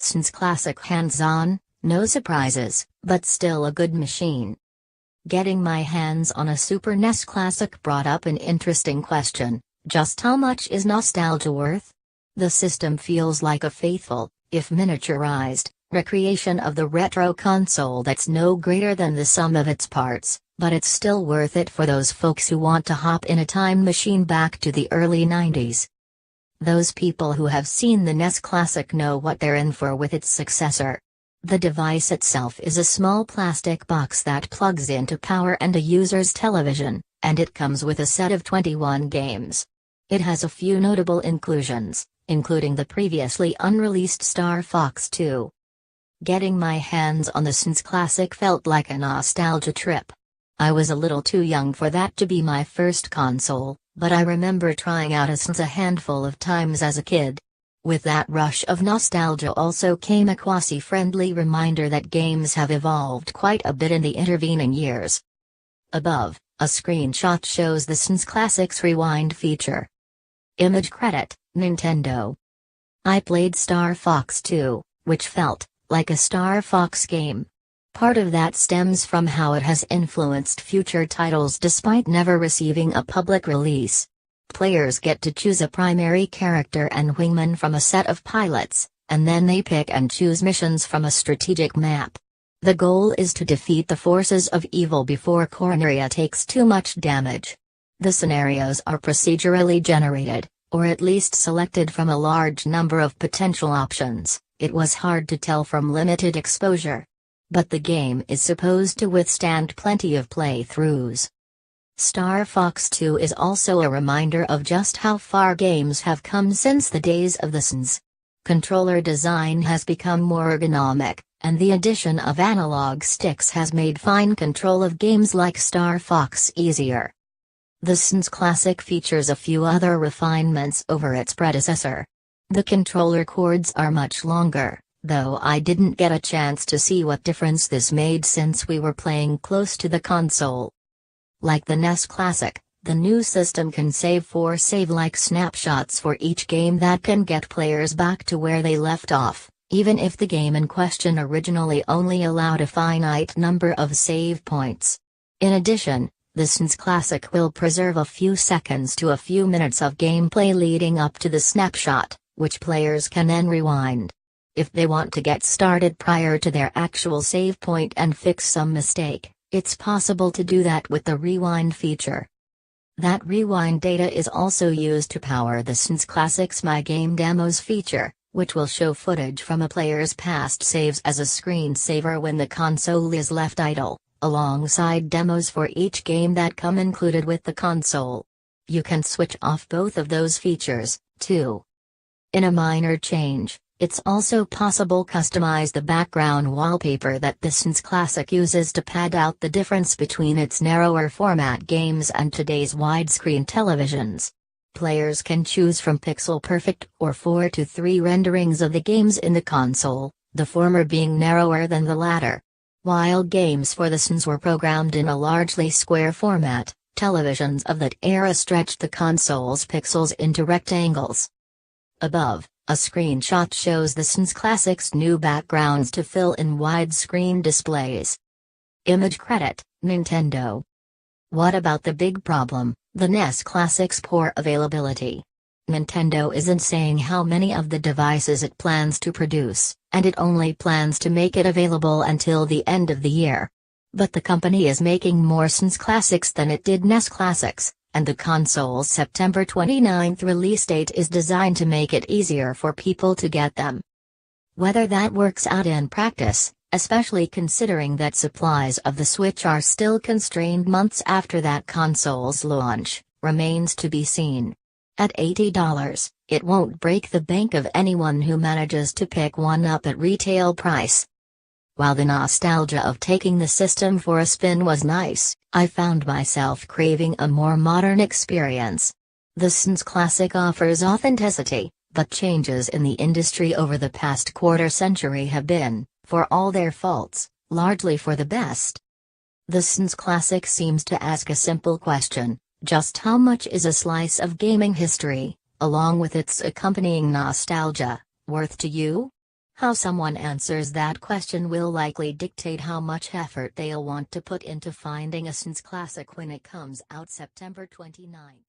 SNES Classic hands-on, no surprises, but still a good machine. Getting my hands on a Super NES Classic brought up an interesting question: just how much is nostalgia worth? The system feels like a faithful, if miniaturized, recreation of the retro console that's no greater than the sum of its parts, but it's still worth it for those folks who want to hop in a time machine back to the early 90s. Those people who have seen the NES Classic know what they're in for with its successor. The device itself is a small plastic box that plugs into power and a user's television, and it comes with a set of 21 games. It has a few notable inclusions, including the previously unreleased Star Fox 2. Getting my hands on the SNES Classic felt like a nostalgia trip. I was a little too young for that to be my first console, but I remember trying out a SNES a handful of times as a kid. With that rush of nostalgia also came a quasi-friendly reminder that games have evolved quite a bit in the intervening years. Above, a screenshot shows the SNES Classic's rewind feature. Image credit, Nintendo. I played Star Fox 2, which felt like a Star Fox game. Part of that stems from how it has influenced future titles despite never receiving a public release. Players get to choose a primary character and wingman from a set of pilots, and then they pick and choose missions from a strategic map. The goal is to defeat the forces of evil before Corneria takes too much damage. The scenarios are procedurally generated, or at least selected from a large number of potential options. It was hard to tell from limited exposure. But the game is supposed to withstand plenty of playthroughs. Star Fox 2 is also a reminder of just how far games have come since the days of the SNES. Controller design has become more ergonomic, and the addition of analog sticks has made fine control of games like Star Fox easier. The SNES Classic features a few other refinements over its predecessor. The controller cords are much longer, though I didn't get a chance to see what difference this made since we were playing close to the console. Like the NES Classic, the new system can save 4 save-like snapshots for each game that can get players back to where they left off, even if the game in question originally only allowed a finite number of save points. In addition, the SNES Classic will preserve a few seconds to a few minutes of gameplay leading up to the snapshot, which players can then rewind. If they want to get started prior to their actual save point and fix some mistake, it's possible to do that with the rewind feature. That rewind data is also used to power the SNES Classic's My Game Demos feature, which will show footage from a player's past saves as a screensaver when the console is left idle, alongside demos for each game that come included with the console. You can switch off both of those features, too. In a minor change, it's also possible to customize the background wallpaper that the SNES Classic uses to pad out the difference between its narrower format games and today's widescreen televisions. Players can choose from pixel-perfect or 4:3 renderings of the games in the console, the former being narrower than the latter. While games for the SNES were programmed in a largely square format, televisions of that era stretched the console's pixels into rectangles. Above, a screenshot shows the SNES Classic's new backgrounds to fill in widescreen displays. Image credit, Nintendo. What about the big problem, the NES Classic's poor availability? Nintendo isn't saying how many of the devices it plans to produce, and it only plans to make it available until the end of the year. But the company is making more SNES Classics than it did NES Classics, and the console's September 29th release date is designed to make it easier for people to get them. Whether that works out in practice, especially considering that supplies of the Switch are still constrained months after that console's launch, remains to be seen. At $80, it won't break the bank of anyone who manages to pick one up at retail price. While the nostalgia of taking the system for a spin was nice, I found myself craving a more modern experience. The SNES Classic offers authenticity, but changes in the industry over the past quarter century have been, for all their faults, largely for the best. The SNES Classic seems to ask a simple question: just how much is a slice of gaming history, along with its accompanying nostalgia, worth to you? How someone answers that question will likely dictate how much effort they'll want to put into finding a SNES Classic when it comes out September 29.